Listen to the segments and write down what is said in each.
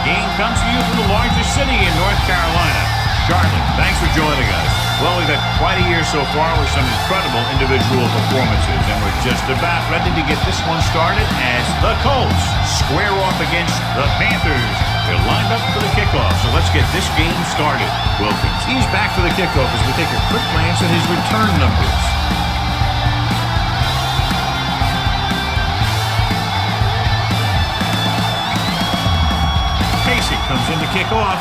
The game comes to you from the largest city in North Carolina, Charlotte. Thanks for joining us. Well, we've had quite a year so far with some incredible individual performances, and we're just about ready to get this one started as the Colts square off against the Panthers. They're lined up for the kickoff, so let's get this game started. Wilkins, he's back for the kickoff as we take a quick glance at his return numbers. Comes in to kick off.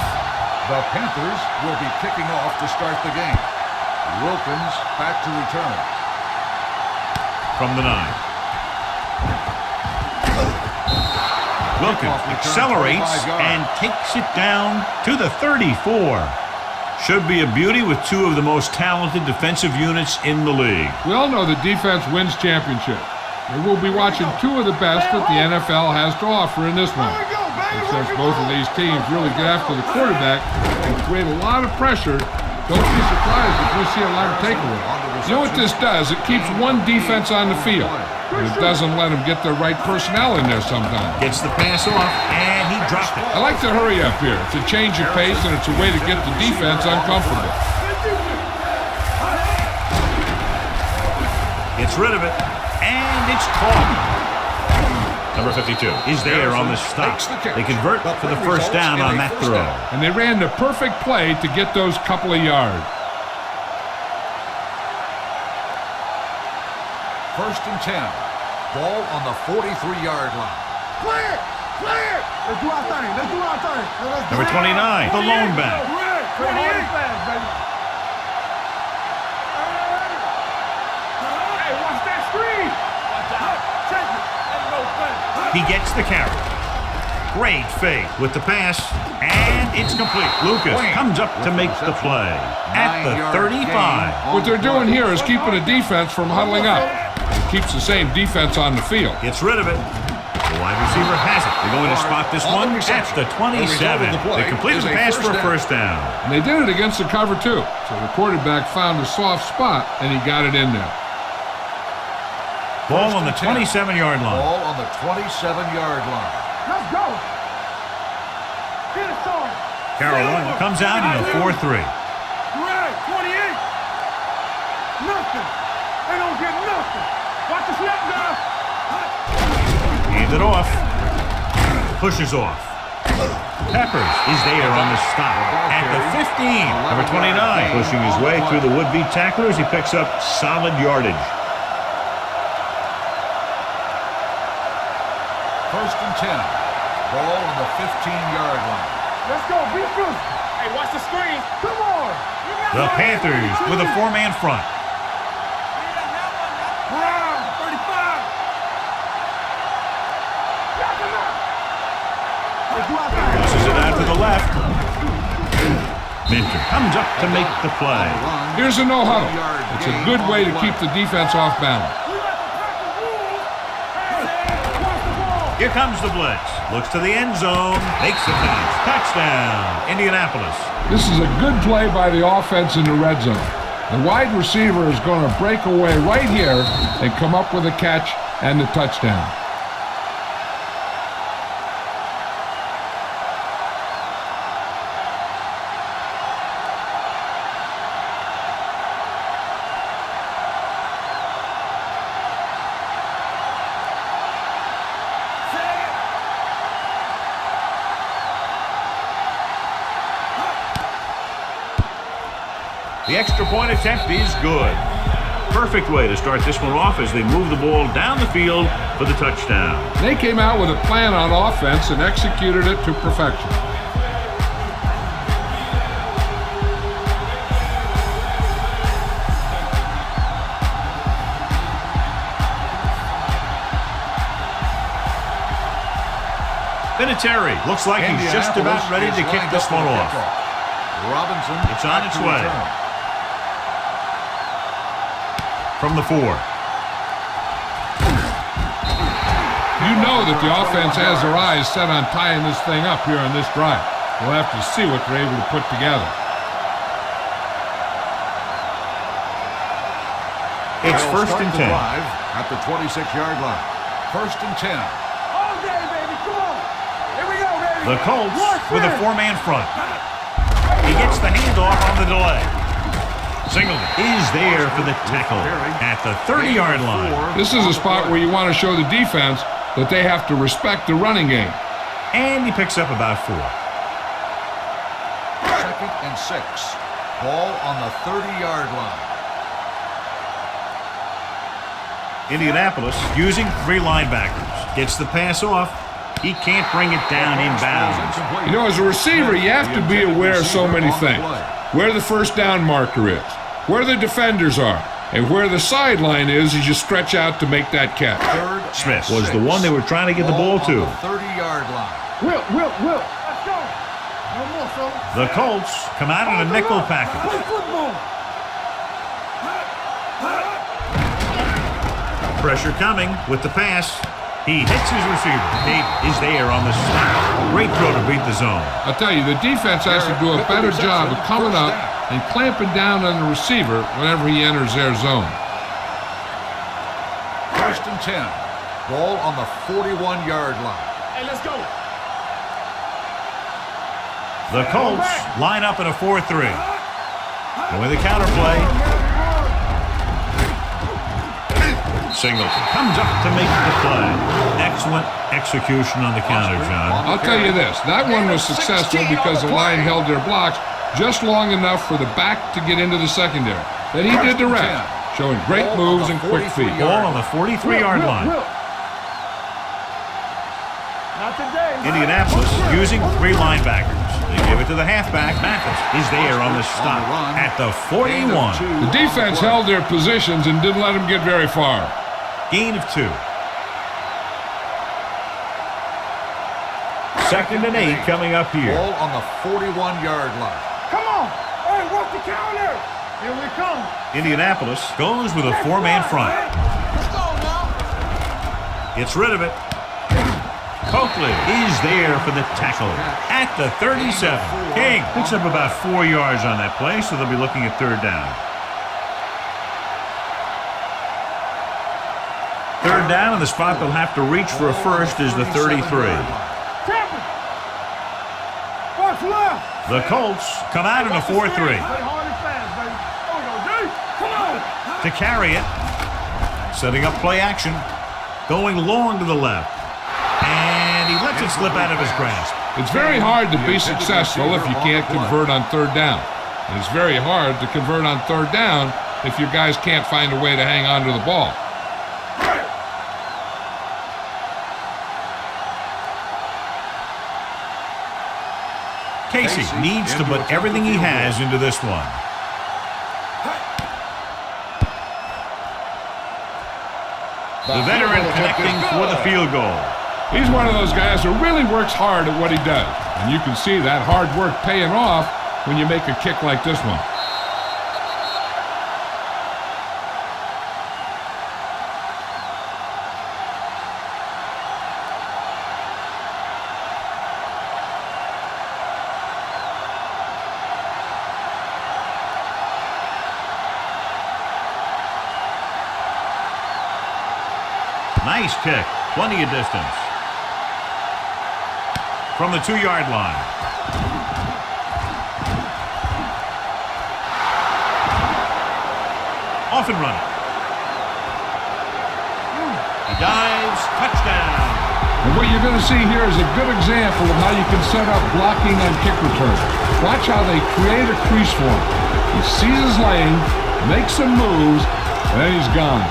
The Panthers will be kicking off to start the game. Wilkins back to return. From the 9. Wilkins accelerates and takes it down to the 34. Should be a beauty with two of the most talented defensive units in the league. We all know that defense wins championships. And we'll be watching two of the best that the NFL has to offer in this one. And since both of these teams really get after the quarterback and create a lot of pressure, don't be surprised if we see a lot of takeaways. You know what this does? It keeps one defense on the field, and it doesn't let them get the right personnel in there sometimes. Gets the pass off, and he dropped it. I like to hurry up here. It's a change of pace, and it's a way to get the defense uncomfortable. Gets rid of it, and it's caught. Number 52 is there on the stop. They convert for the first down on that throw. And they ran the perfect play to get those couple of yards. First and 10. Ball on the 43-yard line. Clear! Clear! Let's do our thing. Let's do our thing. Number 29, the lone back. 28. Hey, watch that screen. Watch out. Check it. He gets the carry. Great fake with the pass, and it's complete. Lucas comes up to make the play at the 35. What they're doing here is keeping the defense from huddling up. It keeps the same defense on the field. Gets rid of it. The wide receiver has it. They're going to spot this one at the 27. They completed the pass for a first down. And they did it against the cover, too. So the quarterback found a soft spot, and he got it in there. Ball on the 27-yard line. Ball on the 27-yard line. Let's go. Get it started. Carolina comes out in a 4-3. Right, 28. Nothing. They don't get nothing. Watch the snap, guys. Hands it off. Pushes off. Peppers is there on the stop at the 15. Number 29 pushing his way through the would-be tacklers. He picks up solid yardage. First and 10. Ball on the 15-yard line. Let's go. Be good. Hey, watch the screen. Come on. The Panthers with a four-man front. Brown, 35. Tosses it out to the left. Minter comes up to make the play. Here's a no-huddle. It's a good way to keep the defense off balance. Here comes the blitz. Looks to the end zone. Makes the pass. Touchdown, Indianapolis. This is a good play by the offense in the red zone. The wide receiver is going to break away right here and come up with a catch and the touchdown. The extra point attempt is good. Perfect way to start this one off as they move the ball down the field for the touchdown. They came out with a plan on offense and executed it to perfection. Vinatieri looks like he's just about ready to kick this one off. Robinson. It's on its way. From the 4. You know that the offense has their eyes set on tying this thing up here on this drive. We'll have to see what they're able to put together. It's first and 10. At the 26-yard line. First and 10. All day, baby. Come on. Here we go, baby. The Colts with a 4-man front. He gets the handoff on the delay. Singleton is there for the tackle at the 30-yard line. This is a spot where you want to show the defense that they have to respect the running game. And he picks up about 4. 2nd and 6. Ball on the 30-yard line. Indianapolis using 3 linebackers. Gets the pass off. He can't bring it down inbounds. You know, as a receiver, you have to be aware of so many things. Where the first down marker is, where the defenders are, and where the sideline is as you stretch out to make that catch. Smith was the one they were trying to get the ball to. 30-yard line. Will. Let's go. No more, fellas. The Colts come out in a nickel package. Play football. Pressure coming with the pass. He hits his receiver. Dave is there on the snap. Great throw to beat the zone. I'll tell you, the defense has to do a better job of coming up and clamping down on the receiver whenever he enters their zone. 1st and 10. Ball on the 41-yard line. Hey, let's go. The Colts line up in a 4-3. With a counter play. Singleton comes up to make the play. Excellent execution on the counter, John. I'll tell you this, that one was successful because the line held their blocks just long enough for the back to get into the secondary. Then he did the rest, showing great moves and quick feet. Ball on the 43-yard line. Not today. Indianapolis using 3 linebackers. They give it to the halfback. Mathis is there on the stop at the 41. The defense held their positions and didn't let them get very far. Gain of 2. 2nd and 8 coming up here. Ball on the 41-yard line. Come on. Hey, work the counter. Here we come. Indianapolis goes with a 4-man front. Let's go now. Gets rid of it. Coakley is there for the tackle at the 37. King picks up about 4 yards on that play, so they'll be looking at 3rd down. 3rd down, and the spot they'll have to reach for a first is the 33. What's left? The Colts come out in a 4-3. Play hard and fast, baby. There we go, D. Come on. To carry it, setting up play action, going long to the left. And he lets it slip out of his grasp. It's very hard to be successful if you can't convert on 3rd down. And it's very hard to convert on 3rd down if your guys can't find a way to hang on to the ball. Casey needs to put everything he has into this one. The veteran connecting for the field goal. He's one of those guys who really works hard at what he does. And you can see that hard work paying off when you make a kick like this one. Nice kick. Plenty of distance. From the 2-yard line. Off and running. He dives. Touchdown. And what you're going to see here is a good example of how you can set up blocking on kick return. Watch how they create a crease for him. He sees his lane, makes some moves, and then he's gone.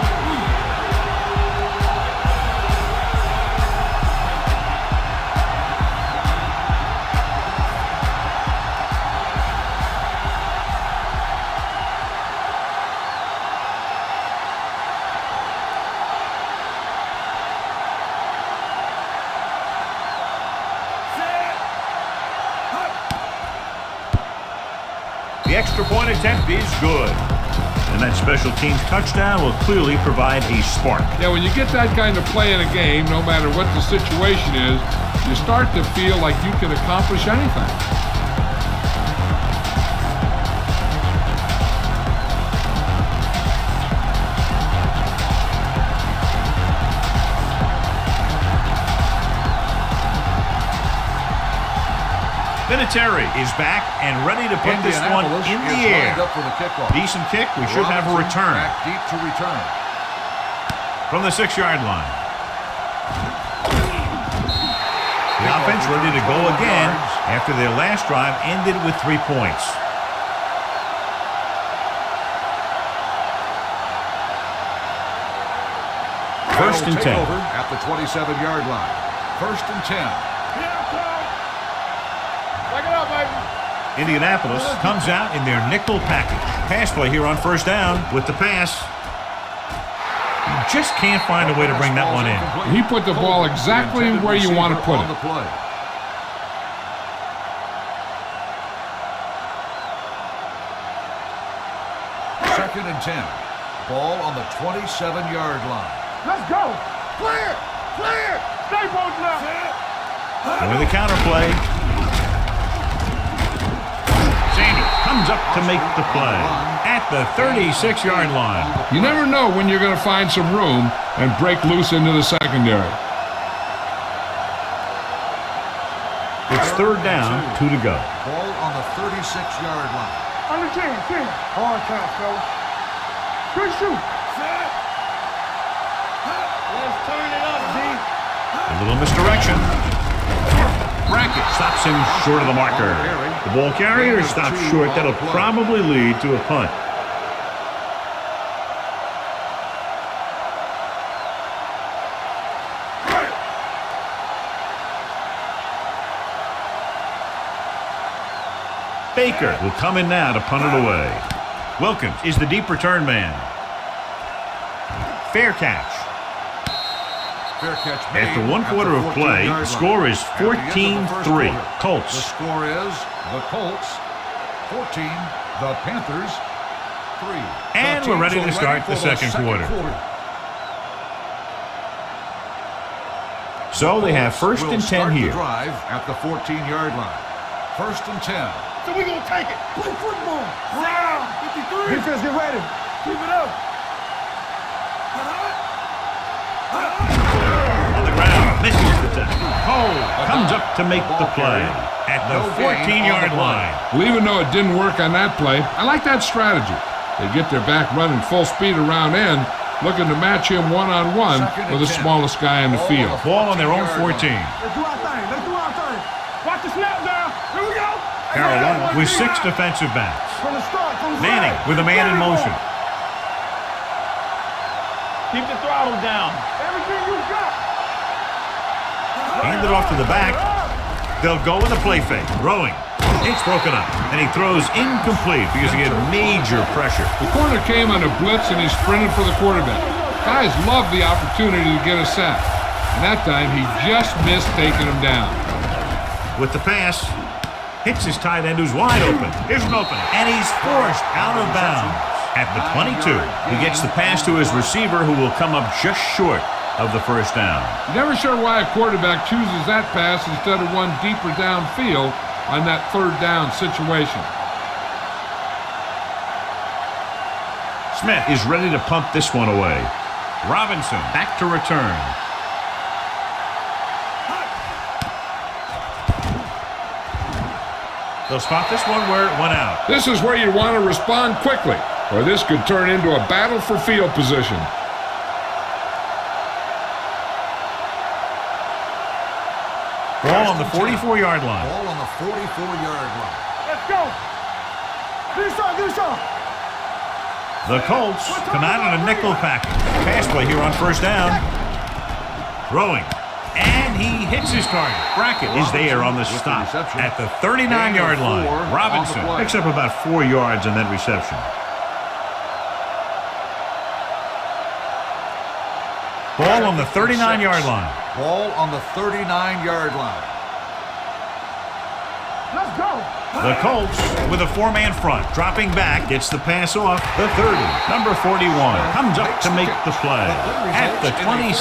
The extra point attempt is good. And that special teams touchdown will clearly provide a spark. Yeah, when you get that kind of play in a game, no matter what the situation is, you start to feel like you can accomplish anything. Vinatieri is back and ready to put this one in the air. Up for the kickoff. Decent kick. We should have a return. Back deep to return. From the 6-yard line. The offense ready to go again after their last drive ended with 3 points. First and 10. Over at the 27-yard line. First and 10. Back it up, baby. Indianapolis comes out in their nickel package. Pass play here on first down with the pass. You just can't find a way to bring that one in. He put the ball exactly where you want to put it. Second and 10. Ball on the 27-yard line. Let's go. Clear. Clear. Stay both now. With the counter play. Sandy comes up to make the play at the 36-yard line. You never know when you're going to find some room and break loose into the secondary. It's third down, 2 to go. Ball on the 36-yard line. On the 10. Hard count, fellas. Good shoot. Let's turn it up, D. A little misdirection. Brackett stops him short of the marker. The ball carrier stops short. That'll probably lead to a punt. Baker will come in now to punt it away. Wilkins is the deep return man. Fair catch. Fair catch made. After 1 quarter of play, the score is 14-3. Colts. The score is the Colts 14, the Panthers 3. And we're ready to start the second quarter. So they have first and 10 here. Drive at the 14-yard line. First and 10. So we're going to take it. Play football. Round 53. Defense, get ready. Keep it up. On the ground, misses the tackle. Cole comes up to make the play at the 14-yard line. Well, even though it didn't work on that play, I like that strategy. They get their back running full speed around end, looking to match him one-on-one with the smallest guy in the field. Ball on their own 14. Let's do our thing. Let's do our thing. Watch the snap down. Here we go. Carolina with 6 defensive backs. From the start. Manning with a man in motion. Keep the throttle down. Everything you got. Hand it off to the back. They'll go with a play fake. Throwing. It's broken up. And he throws incomplete because he had major pressure. The corner came on a blitz and he sprinted for the quarterback. Guys love the opportunity to get a sack. And that time he just missed taking him down. With the pass. Hits his tight end who's wide open. Here's an opening. And he's forced out of bounds at the 22. He gets the pass to his receiver who will come up just short of the first down. Never sure why a quarterback chooses that pass instead of one deeper downfield on that third down situation. Smith is ready to punt this one away. Robinson back to return. They'll spot this one where it went out. This is where you want to respond quickly, or this could turn into a battle for field position. Ball on the 44-yard line. Ball on the 44-yard line. Let's go. Do some. The Colts come out in a nickel package. Pass play here on first down. Throwing. And he hits his target. Brackett is there on the stop at the 39-yard line. Robinson picks up about 4 yards on that reception. Ball on the 39-yard line. Ball on the 39-yard line. Let's go. The Colts with a 4-man front. Dropping back, gets the pass off the 30. Number 41 comes up to make the play at the 27.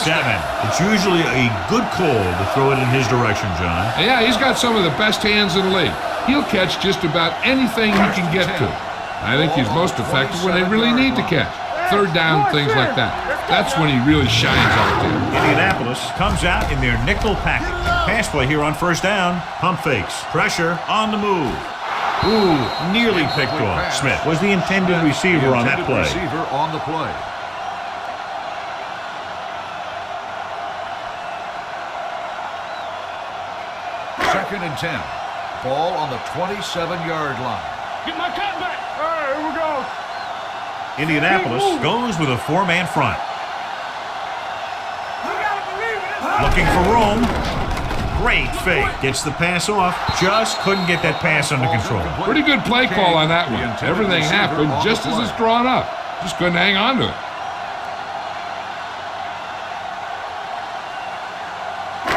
It's usually a good call to throw it in his direction, John. Yeah, he's got some of the best hands in the league. He'll catch just about anything he can get to. I think he's most effective when they really need to catch. Third down, things like that. That's when he really shines out there. Indianapolis comes out in their nickel package. Pass play here on first down. Pump fakes. Pressure on the move. Ooh, nearly picked off. Smith was the intended receiver on that play. Receiver on the play. Second and 10. Ball on the 27-yard line. Get my cat back. All right, here we go. Indianapolis goes with a four-man front. Looking for room. Great fake. Gets the pass off. Just couldn't get that pass under control. Pretty good play call on that one. Everything happened just as it's drawn up. Just couldn't hang on to it.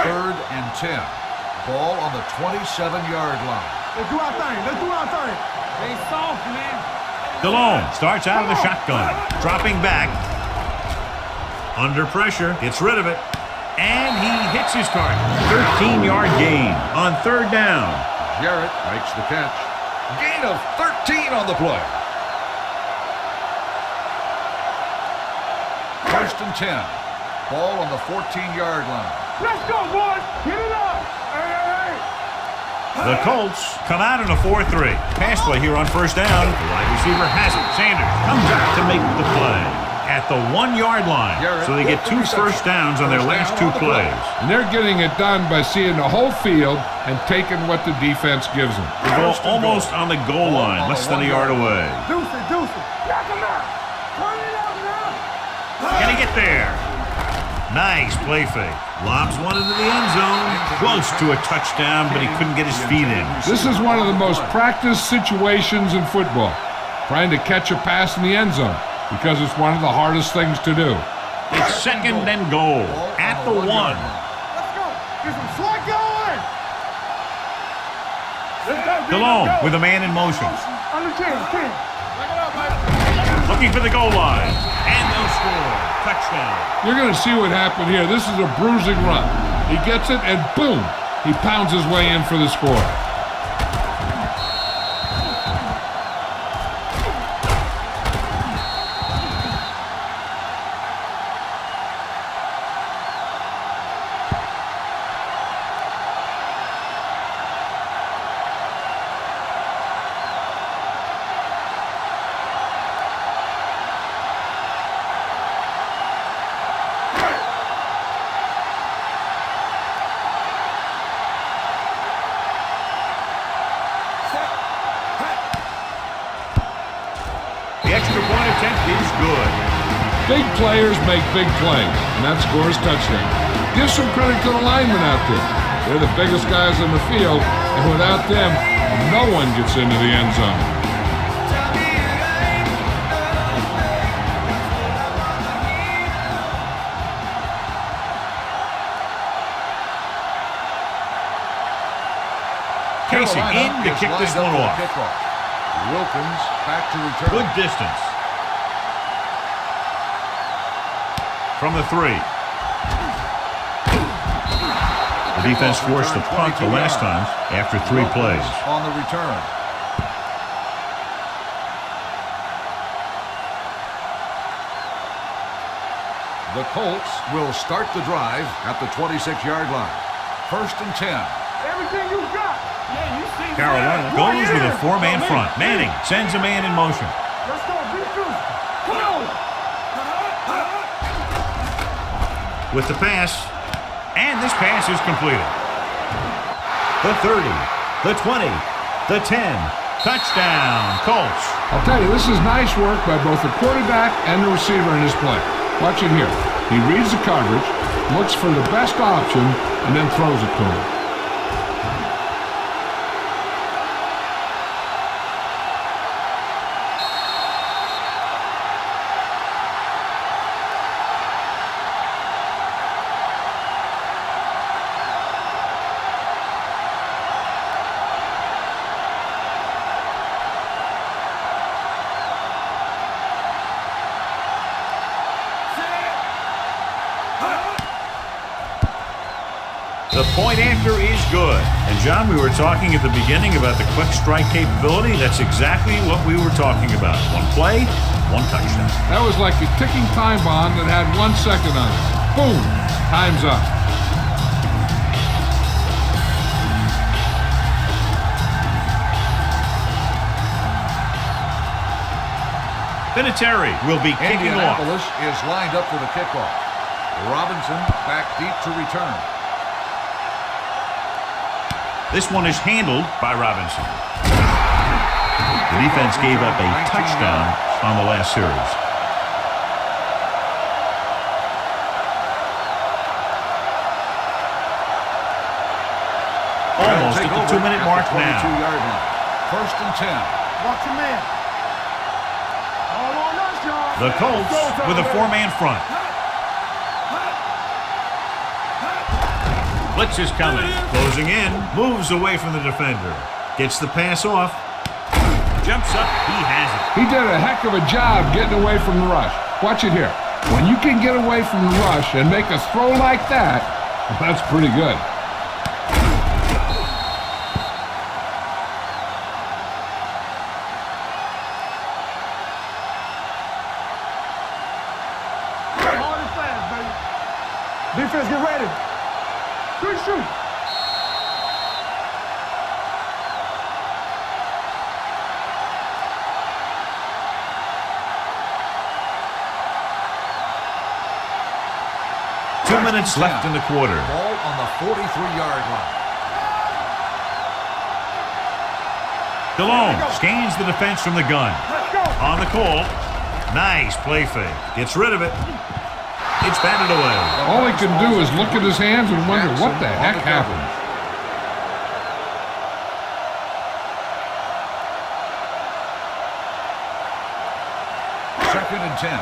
Third and 10. Ball on the 27-yard line. Let's do our thing. Let's do our thing. Stay soft, man. DeLone starts out of the shotgun. Dropping back. Under pressure. Gets rid of it. And he hits his target. 13-yard gain on third down. Garrett makes the catch. Gain of 13 on the play. First and 10. Ball on the 14-yard line. Let's go, boys. Get it up. Hey. The Colts come out in a 4-3. Pass play here on first down. The wide receiver has it. Sanders comes out to make the play at the 1-yard line. So they get 2 first downs on their last 2 plays. And they're getting it done by seeing the whole field and taking what the defense gives them. The ball almost on the goal line, less than a yard away. Deuce it. Knock him out. Turn it out now. Can he get there? Nice play fake. Lobs one into the end zone. Close to a touchdown, but he couldn't get his feet in. This is one of the most practiced situations in football. Trying to catch a pass in the end zone, because it's one of the hardest things to do. It's second and goal at the 1. Let's go. Get some slack going. DeLone with a man in motion. Under 10. Looking for the goal line. And they'll score. Touchdown. You're going to see what happened here. This is a bruising run. He gets it, and boom, he pounds his way in for the score. The extra point attempt is good. Big players make big plays, and that scores touchdown. Give some credit to the linemen out there. They're the biggest guys on the field, and without them, no one gets into the end zone. Casey in to kick this one off. Wilkins back to return. Good distance. From the 3. The defense forced the punt the last time after 3 plays. On the return. The Colts will start the drive at the 26-yard line. First and 10. Everything you got. Yeah, you see. Carolina goes with a 4-man front. Manning sends a man in motion. Let's go. Be true. Come on. With the pass, and this pass is completed. The 30, the 20, the 10, touchdown, Colts. I'll tell you, this is nice work by both the quarterback and the receiver in his play. Watch it here. He reads the coverage, looks for the best option, and then throws it to him. The point after is good. And John, we were talking at the beginning about the quick strike capability. That's exactly what we were talking about. 1 play, 1 touchdown. That was like a ticking time bomb that had 1 second on it. Boom, time's up. Vinatieri will be kicking off. Indianapolis is lined up for the kickoff. Robinson back deep to return. This one is handled by Robinson. The defense gave up a touchdown on the last series. Almost at the 2-minute mark now. 22-yard line. First and 10. Watch your man. All on us, y'all. The Colts with a 4-man front. Blitz is coming. Closing in. Moves away from the defender. Gets the pass off. Jumps up. He has it. He did a heck of a job getting away from the rush. Watch it here. When you can get away from the rush and make a throw like that, well, that's pretty good. Hard and fast, baby. Defense, get ready. Shoot. 2 minutes left in the quarter. Ball on the 43-yard line. DeLone scans the defense from the gun. On the call. Nice play fake. Gets rid of it. It's batted away. All he can do is look at his hands and wonder what the heck happened. Second and 10.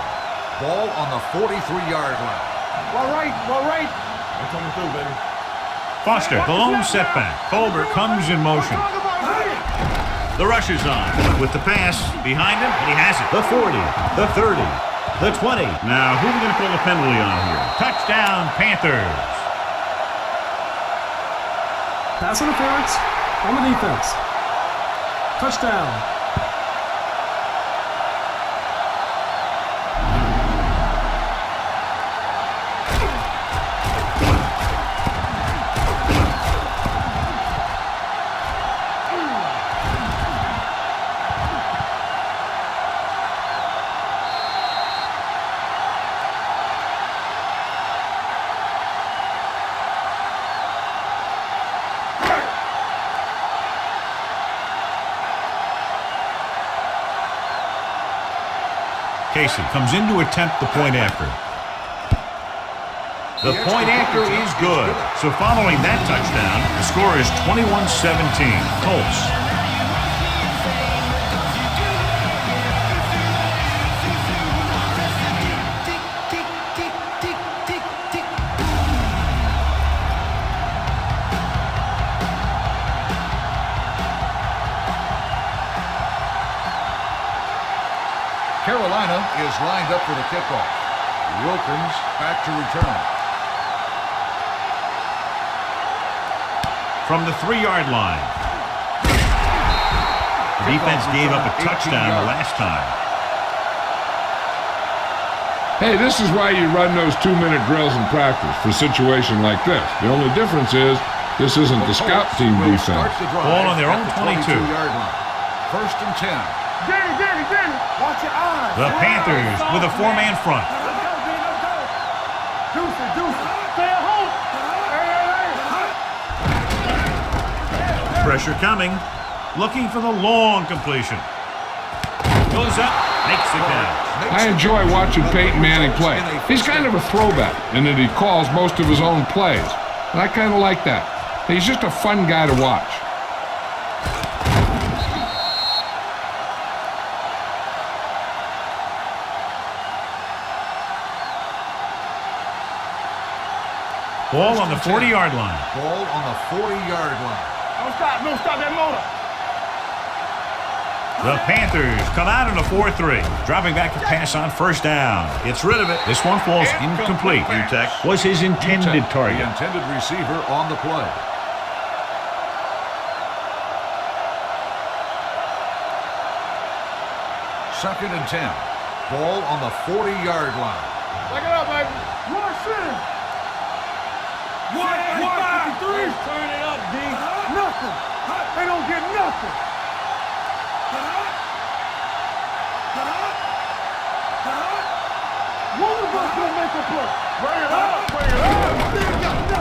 Ball on the 43-yard line. All right. They're coming through, baby. Foster, the lone setback. Colbert comes in motion. The rush is on. With the pass behind him, he has it. The 40, the 30, the 20. Now, who are we going to call the penalty on here? Touchdown, Panthers. Pass interference on the defense. Touchdown. Casey comes in to attempt the point after. The point after is good. So following that touchdown, the score is 21-17. Colts. Carolina is lined up for the kickoff. Wilkins back to return. From the 3-yard line. The defense gave up a touchdown the last time. Hey, this is why you run those 2-minute drills in practice for a situation like this. The only difference is this isn't the scout team defense. Ball on their own 22. 22-yard line. First and 10. Danny. Watch your eyes. The Panthers with a 4-man front. Deuce. Stay at home. Hey. Pressure coming. Looking for the long completion. Goes up. Makes the catch. I enjoy watching Peyton Manning play. He's kind of a throwback in that he calls most of his own plays. And I kind of like that. He's just a fun guy to watch. Ball on the 40-yard line. Ball on the 40-yard line. Don't stop that motor. The Panthers come out in a 4-3. Dropping back to pass on first down. Gets rid of it. This one falls incomplete. Utech was his intended target. The intended receiver on the play. Second and 10. Ball on the 40-yard line. Back it up, baby. Rush in. What? 53? Turn it up, D. Nothing. They don't get nothing.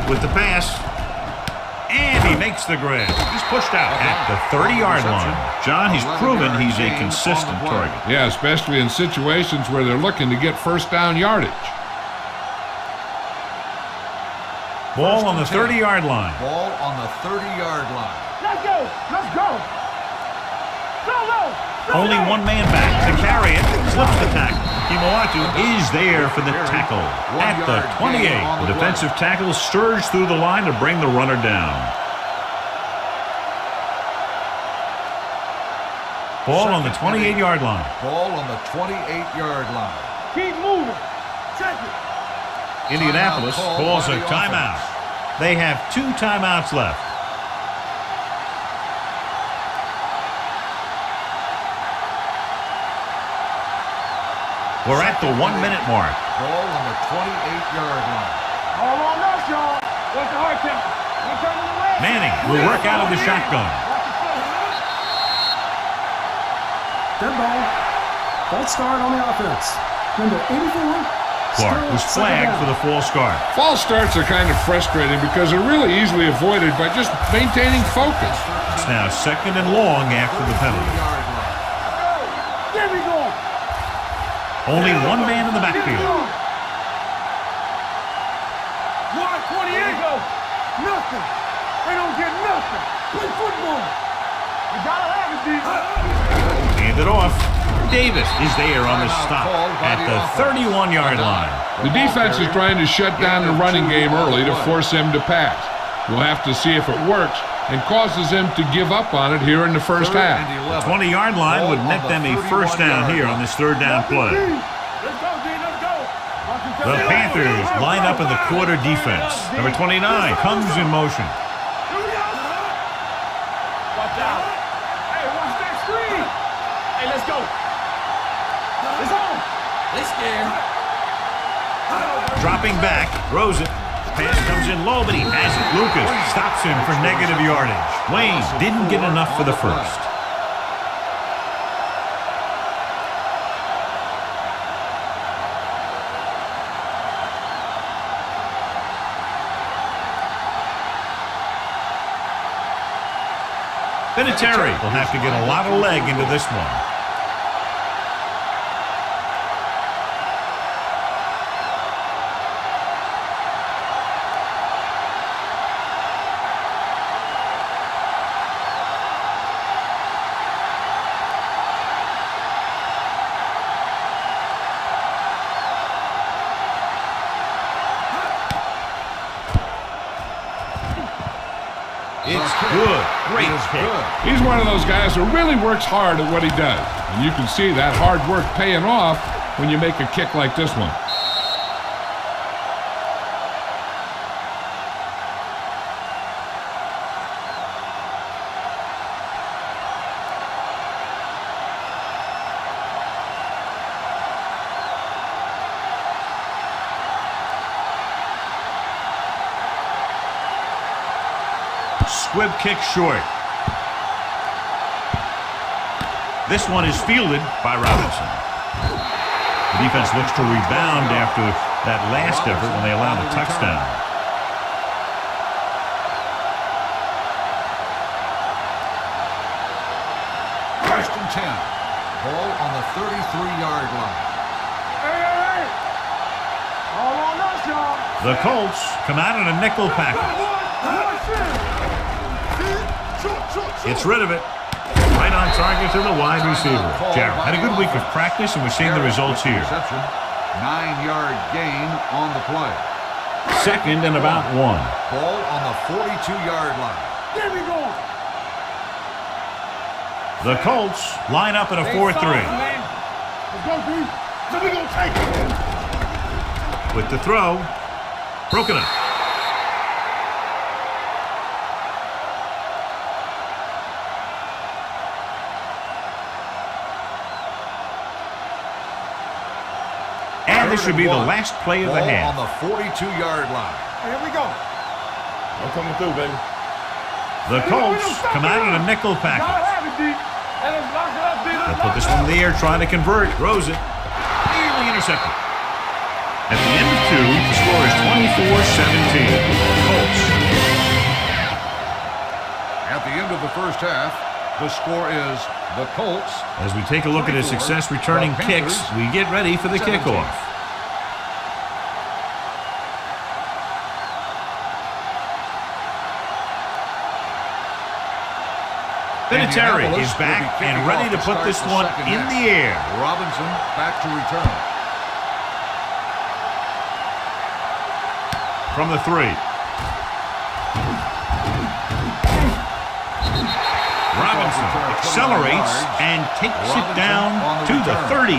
With the pass. And he makes the grab. He's pushed out at the 30-yard line. John, he's proven he's a consistent target. Yeah, especially in situations where they're looking to get first down yardage. Ball on the 30-yard line. Ball on the 30-yard line. Let's go. Let's go. Only one man back to carry it. Slips the tackle. Kimoatu is there for the tackle at the 28. The defensive tackle surged through the line to bring the runner down. Ball on the 28-yard line. Ball on the 28-yard line. Keep moving. Check it. Indianapolis calls a timeout. They have 2 timeouts left. We're at the 1-minute mark. Ball on the 28-yard line. All on us, y'all. What's the hard count? Manning will work out of the shotgun. Dead ball. False start on the offense. Number 84. Clark was flagged for the false start. False starts are kind of frustrating because they're really easily avoided by just maintaining focus. It's now 2nd and long after the penalty. There we go. Only one man in the backfield. 128. Nothing. They don't get nothing. Play football. You gotta have it, D. Hand it off. Davis is there on the stop at the 31-yard line. The defense is trying to shut down the running game early to force him to pass. We'll have to see if it works and causes him to give up on it here in the first half. The 20-yard line would net them a first down here on this 3rd down play. Let's go, D. Let's go. The Panthers line up in the quarter defense. Number 29 comes in motion. Here we go. Watch out. Hey, watch that screen. Hey, let's go. It's on. They scared. Dropping back, throws it. Pass comes in low, but he has it. Lucas stops him for negative yardage. Wayne didn't get enough for the first. Vinatieri will have to get a lot of leg into this one. It's good. Great kick. He's one of those guys who really works hard at what he does. And you can see that hard work paying off when you make a kick like this one. Squib kick short. This one is fielded by Robinson. The defense looks to rebound after that last effort when they allowed the touchdown. First and 10. Ball on the 33-yard line. Hey. All on us, y'all. The Colts come out in a nickel package. Gets rid of it. Right on target to the wide receiver. Jarrett had a good week of practice, and we're seeing the results here. 9-yard gain on the play. 2nd and about 1. Ball on the 42-yard line. There we go. The Colts line up at a 4-3. Let's go, D. So we gonna take it. With the throw, broken up. And this should be the last play of the half. On the 42-yard line. Here we go. I'm coming through, baby. The Colts come out in a nickel package. They'll put this one in the air, trying to convert. Throws it. Nearly intercepted. At the end of 2, the score is 24-17. Colts. At the end of the first half, the score is the Colts. As we take a look at his success returning kicks, we get ready for the kickoff. Vinatieri is back and ready to put this one in the air. Robinson back to return. From the 3. Robinson accelerates and takes it down to the 33.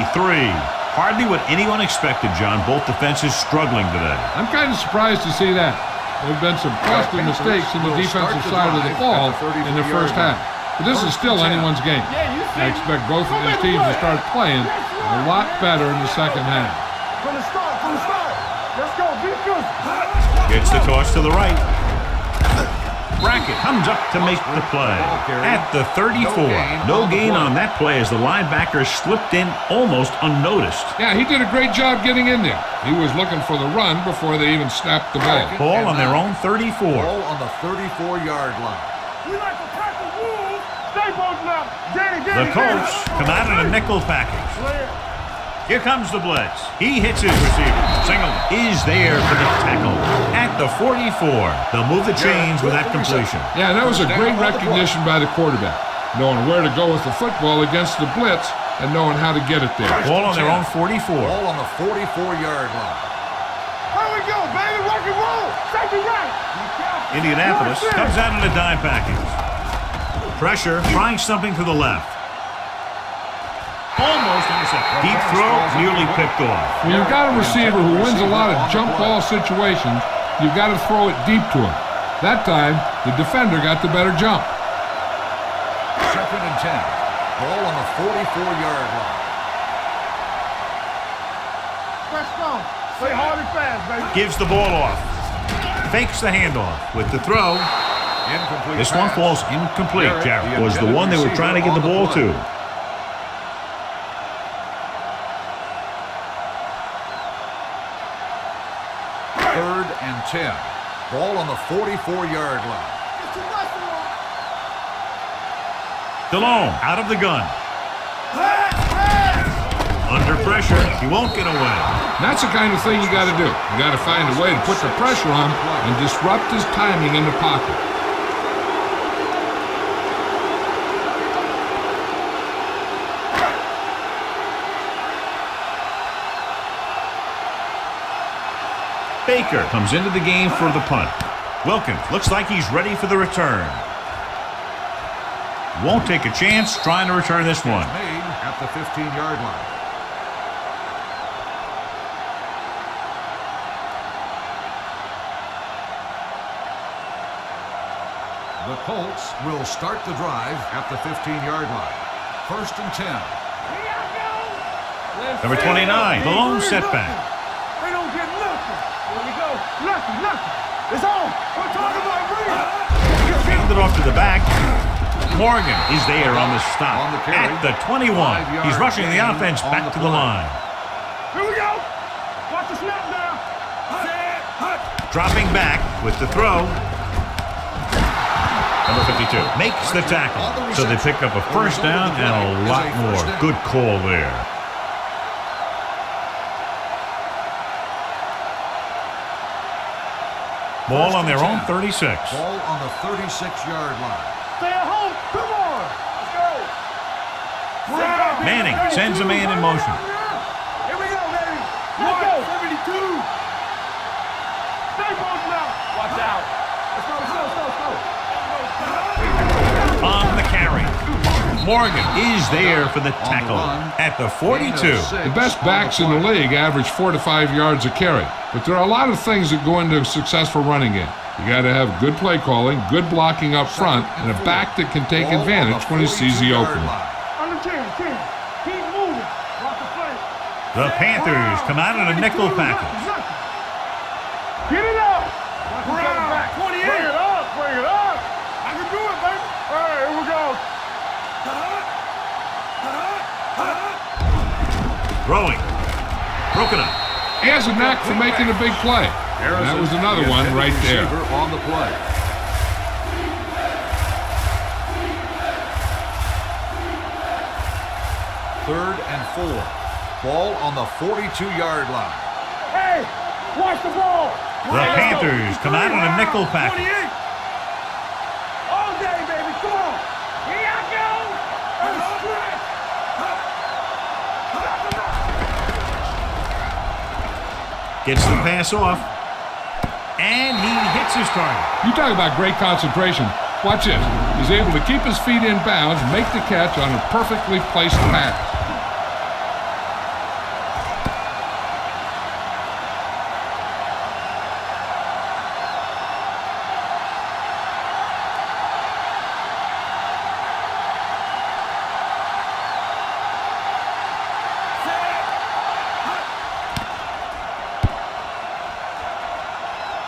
Hardly what anyone expected, John. Both defenses struggling today. I'm kind of surprised to see that. There have been some costly mistakes in the defensive side of the ball in the first half. But this is still anyone's game. I expect both of these teams to start playing a lot better in the second half. From the start. Let's go. Defense. Gets the toss to the right. Brackett comes up to make the play. At the 34. No gain on that play as the linebacker slipped in almost unnoticed. Yeah, he did a great job getting in there. He was looking for the run before they even snapped the ball. Ball on their own 34. Ball on the 34-yard line. We like to tackle wolves. Stay both now. The Colts come out in a nickel package. Here comes the blitz. He hits his receiver. Singleton is there for the tackle. At the 44. They'll move the chains with that completion. Yeah, that was a great recognition by the quarterback. Knowing where to go with the football against the blitz and knowing how to get it there. Ball on their own 44. Ball on the 44-yard line. Here we go, baby. Rock and roll. Safety right. Indianapolis comes out in a dime package. Pressure, trying something to the left. Almost intercepted. Deep throw, nearly picked off. When you've got a receiver who wins a lot of jump ball situations, you've got to throw it deep to him. That time, the defender got the better jump. 2nd and 10. Ball on the 44-yard line. Press strong. Play hard and fast, baby. Gives the ball off. Fakes the handoff with the throw. Incomplete This one pass. falls incomplete. Jarrett was the one they were trying to get the ball to. 3rd and 10. Ball on the 44-yard line. DeLone out of the gun. Under pressure, he won't get away. That's the kind of thing you got to do. You got to find a way to put the pressure on him and disrupt his timing in the pocket. Baker comes into the game for the punt. Wilkins looks like he's ready for the return. Won't take a chance trying to return this one. Made at the 15-yard line. The Colts will start the drive at the 15-yard line. 1st and 10. Number 29, the lone setback. They don't get nothing. Here we go. Nothing. It's on. We're talking about breathe. Handed off to the back. Morgan is there on the stop. On the carry. At the 21. He's rushing the offense back to the line. Here we go. Watch the snap now. Dropping back with the throw. Number 52 makes the tackle. So they pick up a first down and a lot more. Good call there. Ball on their own 36. Ball on the 36-yard line. Stay at home. Come on. Let's go. Manning sends a man in motion. Here we go, baby. Let's go. 72. Stay both now. Watch out. Let's go. On the carry. Morgan is there for the tackle at the 42. The best backs in the league average 4 to 5 yards a carry. But there are a lot of things that go into a successful running game. You got to have good play calling, good blocking up front, and a back that can take advantage when he sees the opening. On the 10. Keep moving. Watch the play. The Panthers come out in a nickel package. Get it up. Watch it back. 28. Bring it up. I can do it, baby. All right, here we go. Throwing. Broken up. He has a knack for making a big play. And that was another one right there. On the play. Third and 4. Ball on the 42-yard line. Hey, watch the ball. The Panthers come out on a nickel package. 28. All day, baby. Come on. Here I go. Gets the pass off. And he hits his target. You talk about great concentration. Watch this. He's able to keep his feet in bounds, make the catch on a perfectly placed pass.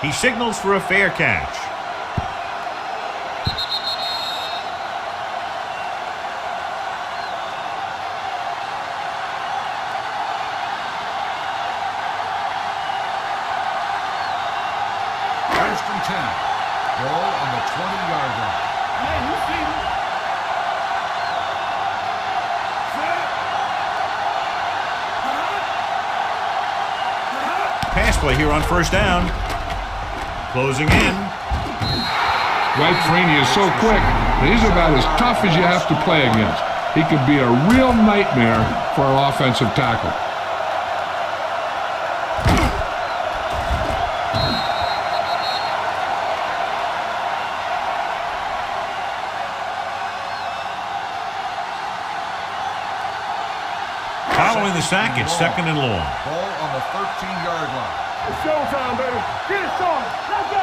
He signals for a fair catch. First and 10. Ball on the 20-yard line. Hey, you see me? Pass play here on first down. Closing in. Dwight Freeney is so quick, and he's about as tough as you have to play against. He could be a real nightmare for an offensive tackle. Following the sack, it's second and long. Ball on the 13-yard line. It's showtime, baby. Get it started. Let's go.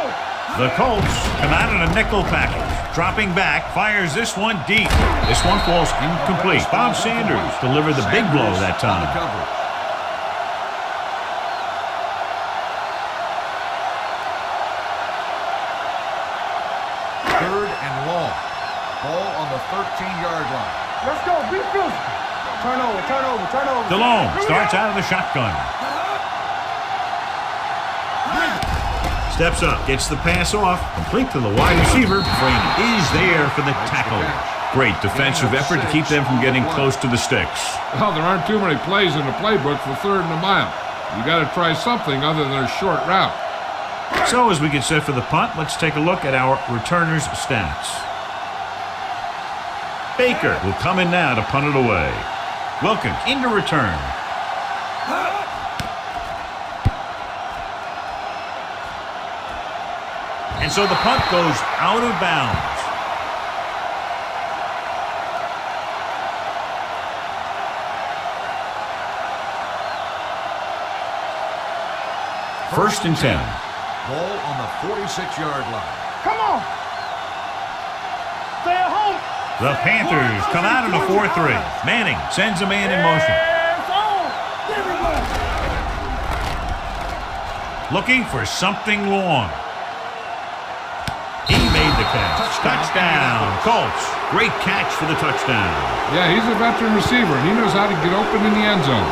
The Colts come out in a nickel package. Dropping back, fires this one deep. This one falls incomplete. Bob Sanders delivered the big blow that time. Third and long. Ball on the 13-yard line. Let's go. Be physical. Turn over, turn over, turn over. DeLone starts out of the shotgun. Steps up, gets the pass off, complete to the wide receiver. Freeney is there for the tackle. Great defensive effort to keep them from getting close to the sticks. Well, there aren't too many plays in the playbook for third and a mile. You got to try something other than a short route. So as we get set for the punt, let's take a look at our returners' stats. Baker will come in now to punt it away. Wilkins into return. And so the punt goes out of bounds. First and 10. Ball on the 46-yard line. Come on. Stay at home. The Panthers come out in a 4-3. Manning sends a man in motion. It's on. There we go. Looking for something long. He made the catch. Touchdown, Colts. Great catch for the touchdown. Yeah, he's a veteran receiver, and he knows how to get open in the end zone.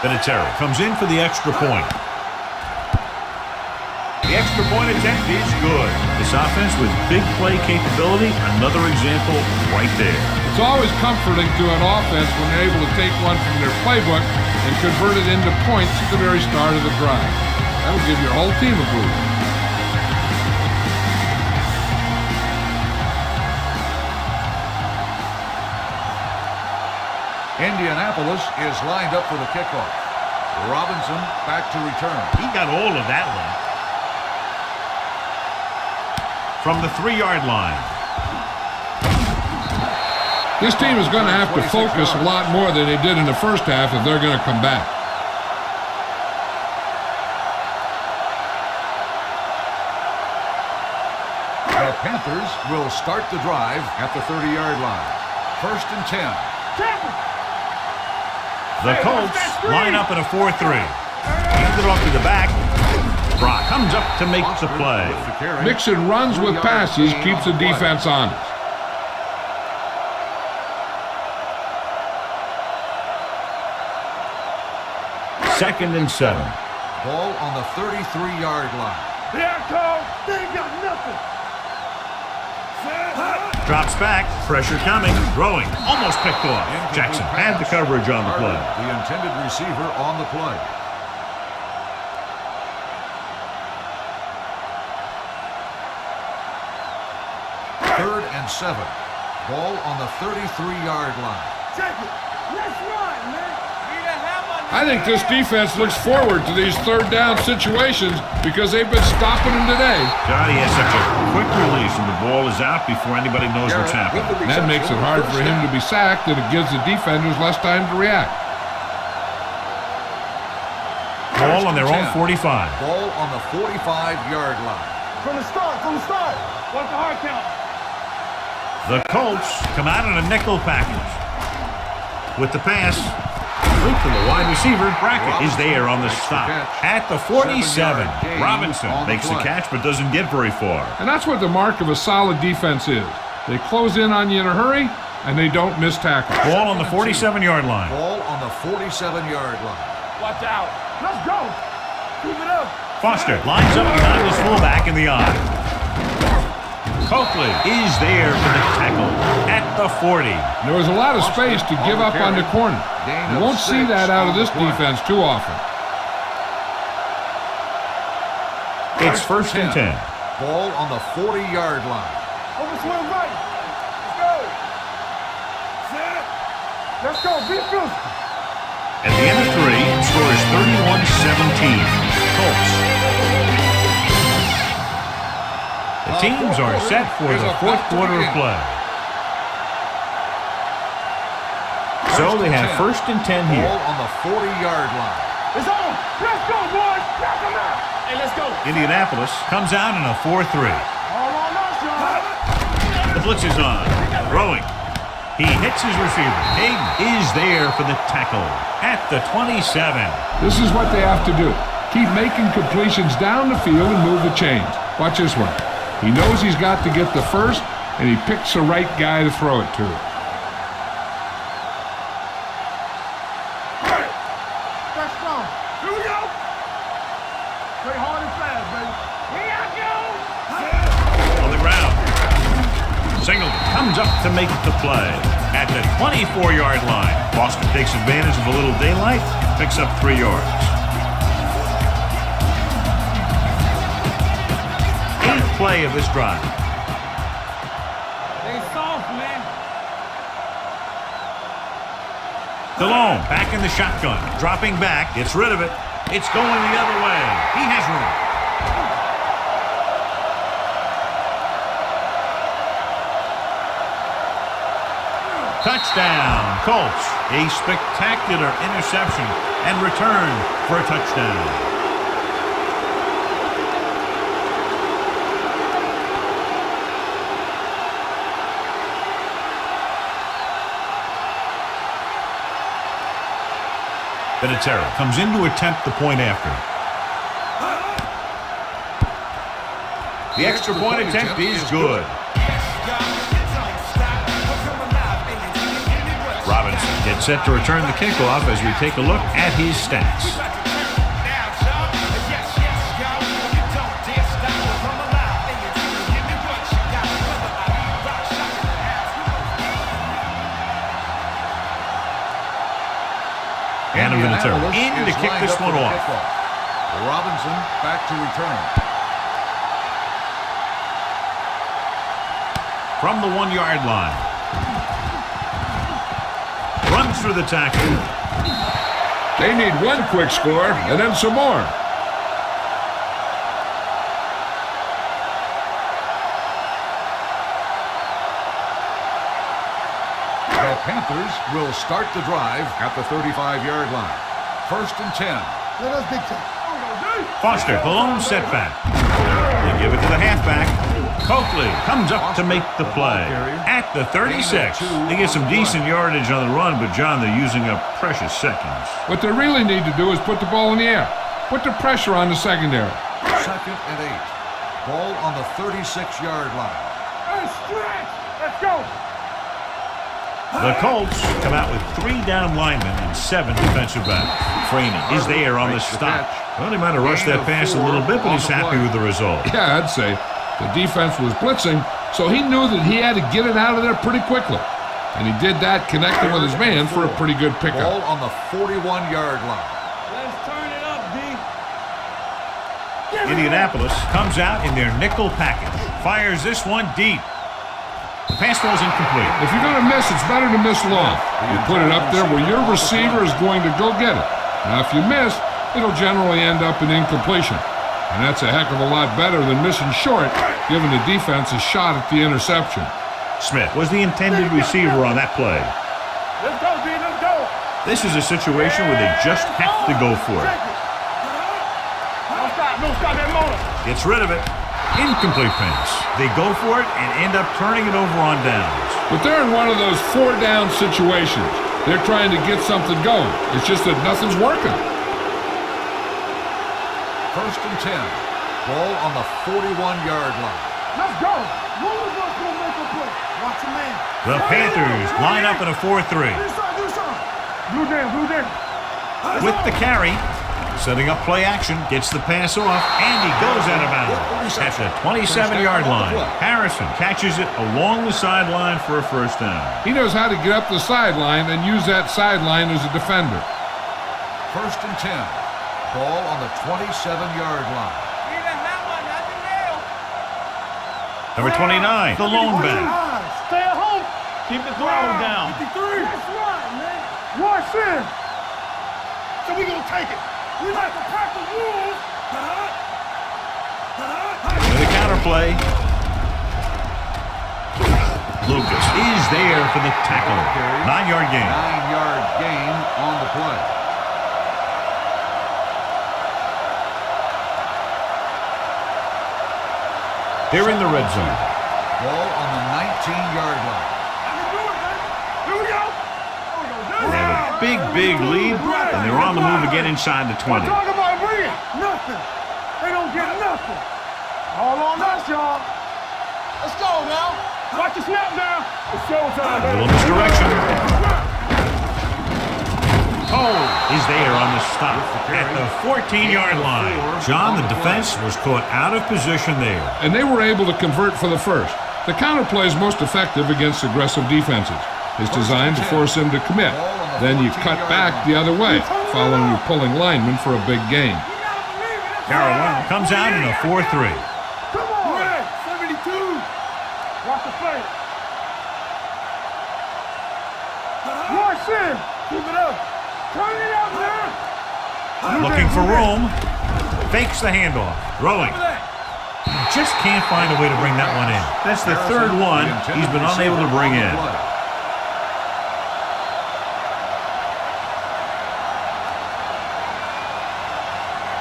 Vinatieri comes in for the extra point. The extra point attempt is good. This offense with big play capability, another example right there. It's always comforting to an offense when they're able to take one from their playbook and convert it into points at the very start of the drive. That'll give your whole team a boost. Indianapolis is lined up for the kickoff. Robinson back to return. He got all of that one. From the 3-yard line. This team is going to have to focus a lot more than they did in the first half if they're going to come back. The Panthers will start the drive at the 30-yard line. First and 10. The Colts line up in a 4-3. Hand it off to the back. Brock comes up to make the play. Mixing runs with passes keeps the defense honest. Second and 7. Ball on the 33-yard line. There it goes. They ain't got nothing. Drops back. Pressure coming. Throwing. Almost picked off. Jackson had the coverage on the play. The intended receiver on the play. Third and 7. Ball on the 33-yard line. Take it. Let's run, man. I think this defense looks forward to these third down situations because they've been stopping them today. Johnny has such a quick release and the ball is out before anybody knows what's happening. That makes it hard for him to be sacked, and it gives the defenders less time to react. Ball on their own 45. Ball on the 45-yard line. From the start. What's the hard count? The Colts come out in a nickel package. With the pass, Luke from the wide receiver, Brackett is there on the stop. At the 47, Robinson makes the catch but doesn't get very far. And that's what the mark of a solid defense is. They close in on you in a hurry, and they don't miss tackles. Ball on the 47-yard line. Ball on the 47-yard line. Watch out. Let's go. Keep it up. Foster lines up behind his fullback in the eye. Coakley is there for the tackle at the 40. There was a lot of space to give up on the corner. You won't see that out of this defense too often. It's first and 10. Ball on the 40-yard line. Over swing right. Let's go. Set. Let's go. Be physical. At the end of 3, the score is 31-17. Colts. The teams are set for the fourth quarter of play. So they have first and 10 here. Ball on the 40-yard line. It's on. Let's go, boys. Knock them out. Hey, let's go. Indianapolis comes out in a 4-3. All on us, y'all. The blitz is on. Throwing. He hits his receiver. Hayden is there for the tackle at the 27. This is what they have to do. Keep making completions down the field and move the chains. Watch this one. He knows he's got to get the first, and he picks the right guy to throw it to. Let's go. Here we go. Play hard and fast, baby. Here I go. On the ground. Singleton comes up to make the play at the 24-yard line. Boston takes advantage of a little daylight, picks up 3 yards. 8th play of this drive. They soft, man. DeLone back in the shotgun, dropping back, gets rid of it. It's going the other way. He has room. Touchdown, Colts. A spectacular interception and return for a touchdown. Benitero comes in to attempt the point after. The extra point attempt is good. Robinson gets set to return the kickoff as we take a look at his stats. And Benitero in to kick this one off. Robinson back to return. From the 1-yard line. Runs through the tackle. They need one quick score and then some more. The Panthers will start the drive at the 35-yard line. First and 10. Let us big time. Foster, the lone setback. They give it to the halfback. Coakley comes up to make the play at the 36. They get some decent yardage on the run, but, John, they're using up precious seconds. What they really need to do is put the ball in the air. Put the pressure on the secondary. 2nd and 8. Ball on the 36-yard line. Hey, stretch. Let's go. The Colts come out with 3 down linemen and 7 defensive backs. Freeney is there on the stop. Well, he might have rushed that pass a little bit, but he's happy with the result. Yeah, I'd say. The defense was blitzing, so he knew that he had to get it out of there pretty quickly. And he did that connecting with his man for a pretty good pickup. Ball on the 41-yard line. Let's turn it up, D. Indianapolis comes out in their nickel package. Fires this one deep. The pass falls incomplete. If you're going to miss, it's better to miss long. You put it up there where your receiver is going to go get it. Now, if you miss, it'll generally end up in incompletion. And that's a heck of a lot better than missing short, giving the defense a shot at the interception. Smith was the intended receiver on that play. Let's go, D. Let's go. This is a situation where they just have to go for it. Don't stop that motor. Gets rid of it. Incomplete pass. They go for it and end up turning it over on downs. But they're in one of those 4-down situations. They're trying to get something going. It's just that nothing's working. 1st and 10. Ball on the 41-yard line. Let's go. One of us gonna make a play. Watch your man. The Panthers line up in a 4-3. Do something. Blue down. With the carry, setting up play action, gets the pass off, and he goes out of bounds at the 27-yard line. Harrison catches it along the sideline for a first down. He knows how to get up the sideline and use that sideline as a defender. 1st and 10. Ball on the 27-yard line. Number 29, the lone back. Stay at home. Keep the throttle down. 53. That's right, man. Watch in. So we gonna take it. We like to pack the rules. With a counterplay. Lucas is there for the tackle. 9-yard gain. 9-yard gain on the play. They're in the red zone. Ball on the 19-yard line. Here we go. They have a big lead, and they're on the move again inside the 20. Talk about bringing nothing. They don't get nothing. All on us, y'all. Let's go now. Watch the snap down. It's showtime, A baby. little misdirection. Cole is there on the stop at the 14-yard line. John, the defense was caught out of position there. And they were able to convert for the first. The counterplay is most effective against aggressive defenses. It's designed to force them to commit. Then you cut back the other way, following your pulling lineman for a big gain. Carolina comes out in a 4-3. Come on. 72. Watch the play. Watch in. Keep it up. Turn it up, man. Looking for room. Fakes the handoff. Throwing. Just can't find a way to bring that one in. That's the third one he's been unable to bring in.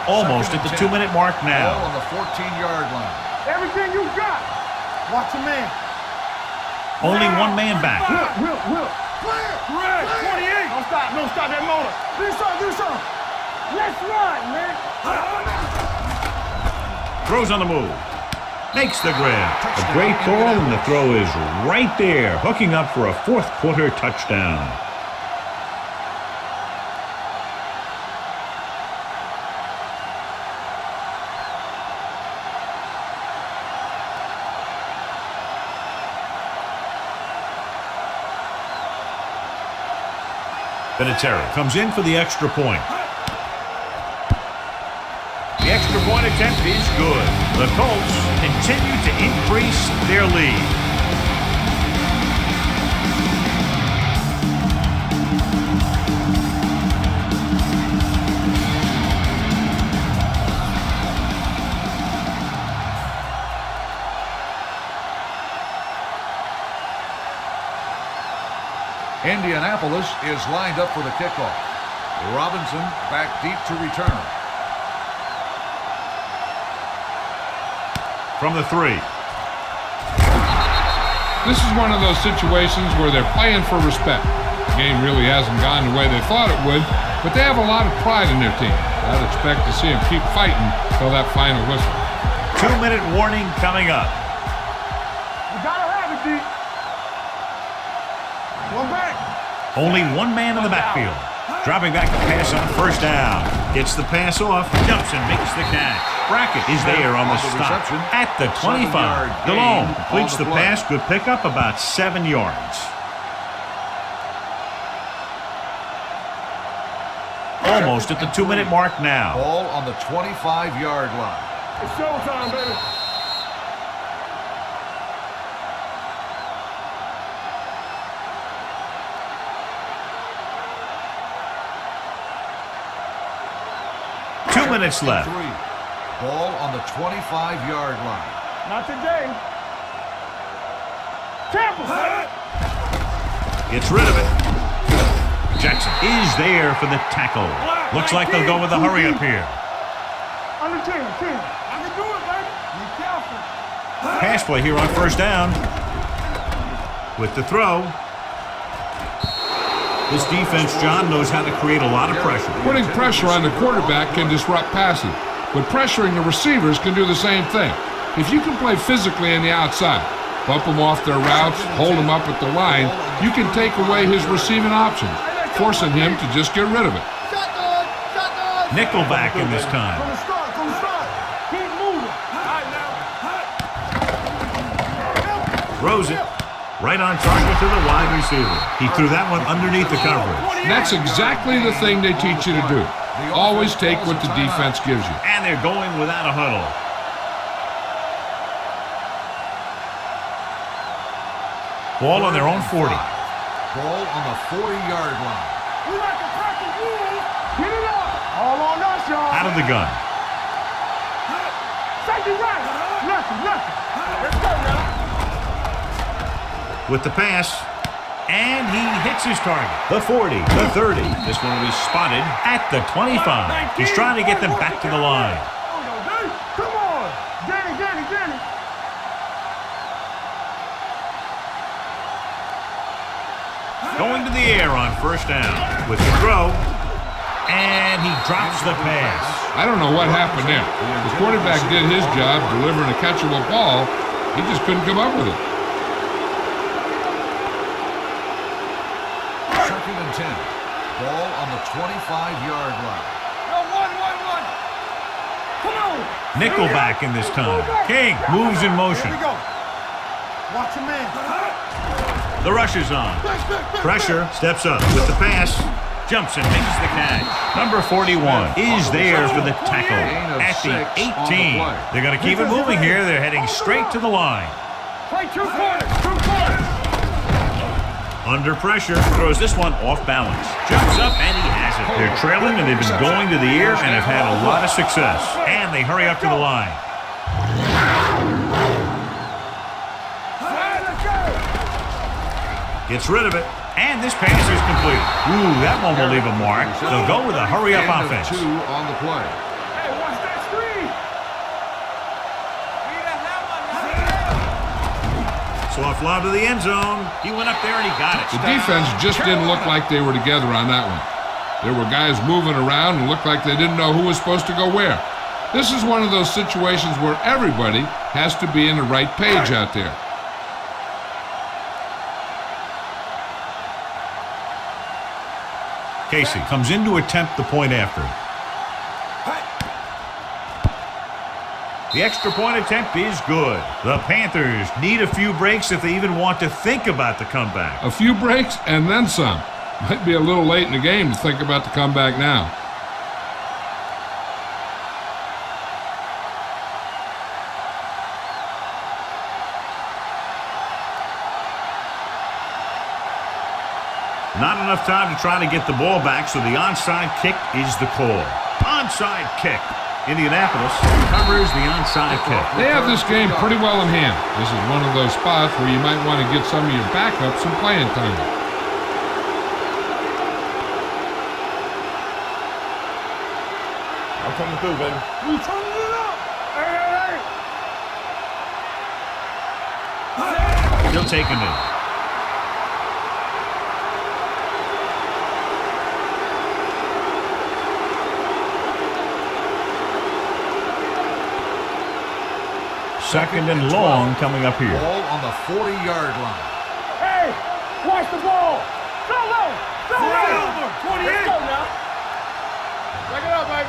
Almost at the 2-minute mark now. Ball on the 14-yard line. Everything you got. Watch your man. Only one man back. Will. Clear. 28. Don't stop that motor. Do something. Let's run, man. Throws on the move. Makes the grab. A great ball, and the throw is right there, hooking up for a fourth-quarter touchdown. Vinatieri comes in for the extra point. The extra point attempt is good. The Colts continue to increase their lead. Indianapolis is lined up for the kickoff. Robinson back deep to return. From the 3. This is one of those situations where they're playing for respect. The game really hasn't gone the way they thought it would, but they have a lot of pride in their team. I'd expect to see him keep fighting till that final whistle. 2-minute warning coming up. You gotta have it, D. One back. Only one man in the backfield. Dropping back to pass on first down. Gets the pass off, jumps and makes the catch. Brackett is there on the stop at the 25. DeLome completes the pass. Good pickup, about 7 yards. Almost at the 2-minute mark now. Ball on the 25-yard line. It's showtime, baby. Two minutes left. Ball on the 25-yard line. Not today. Tampa. Gets rid of it. Jackson is there for the tackle. Looks like they'll go with the hurry up here. Under 10. I can do it, baby. Be careful. Pass play here on first down. With the throw. This defense, John, knows how to create a lot of pressure. Putting pressure on the quarterback can disrupt passing, but pressuring the receivers can do the same thing. If you can play physically on the outside, bump them off their routes, hold them up at the line, you can take away his receiving options, forcing him to just get rid of it. Nickelback in this time. From the start. Keep moving. All right, now. Throws it. Right on target to the wide receiver. He threw that one underneath the coverage. That's exactly the thing they teach you to do. Always take what the defense gives you. And they're going without a huddle. Ball on their own 40. Ball on the 40-yard line. We like to practice rules. Get it up. All on us, y'all. Out of the gun. Safety right. Nothing. Let's go, y'all. With the pass, and he hits his target. The 40, the 30. This one will be spotted at the 25. He's trying to get them back to the line. Come on. Danny. Going to the air on first down with the throw, and he drops the pass. I don't know what happened there. The quarterback did his job delivering a catchable ball. He just couldn't come up with it. 2nd and 10. Ball on the 25-yard line. One. Come on. Nickelback in this time. King moves in motion. Here we go. Watch your man. The rush is on. Pressure, steps up with the pass, jumps and makes the catch. Number 41 is there for the tackle at the 18. They're going to keep it moving here. They're heading straight to the line. Play two quarters. Under pressure, throws this one off balance. Jumps up and he has it. They're trailing and they've been going to the air and have had a lot of success. And they hurry up to the line. Gets rid of it, and this pass is complete. Ooh, that one will leave a mark. They'll go with a hurry-up offense. 2 on the play. Hey, watch that screen. Soft lob to the end zone. He went up there and he got it. The defense just didn't look like they were together on that one. There were guys moving around and looked like they didn't know who was supposed to go where. This is one of those situations where everybody has to be in the right page out there. Casey comes in to attempt the point after. The extra point attempt is good. The Panthers need a few breaks if they even want to think about the comeback. A few breaks and then some. Might be a little late in the game to think about the comeback now. Not enough time to try to get the ball back, so the onside kick is the call. Onside kick. Indianapolis covers the onside kick. They have this game pretty well in hand. This is one of those spots where you might want to get some of your backups some playing time. I'm coming through, baby. We turning it up. Hey. He'll take a knee. second and long coming up here. Ball on the 40-yard line. Hey, watch the ball. Go low. Go low. 28. Let's go now. Back it up, baby.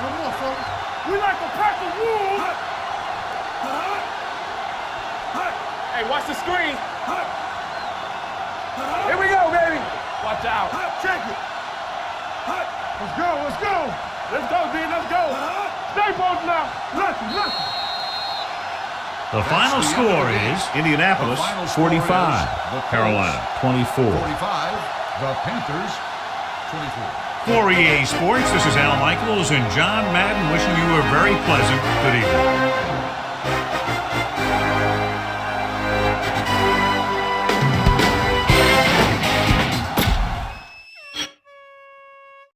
No more, folks. We like to pack the wolves. Hey, watch the screen. Here we go, baby. Watch out. Check it. Let's go, let's go. Let's go, D, let's go. Stay both now. Nothing. The final score is Indianapolis 45, Carolina 24. 45, the Panthers 24. For EA Sports, this is Al Michaels and John Madden wishing you a very pleasant good evening.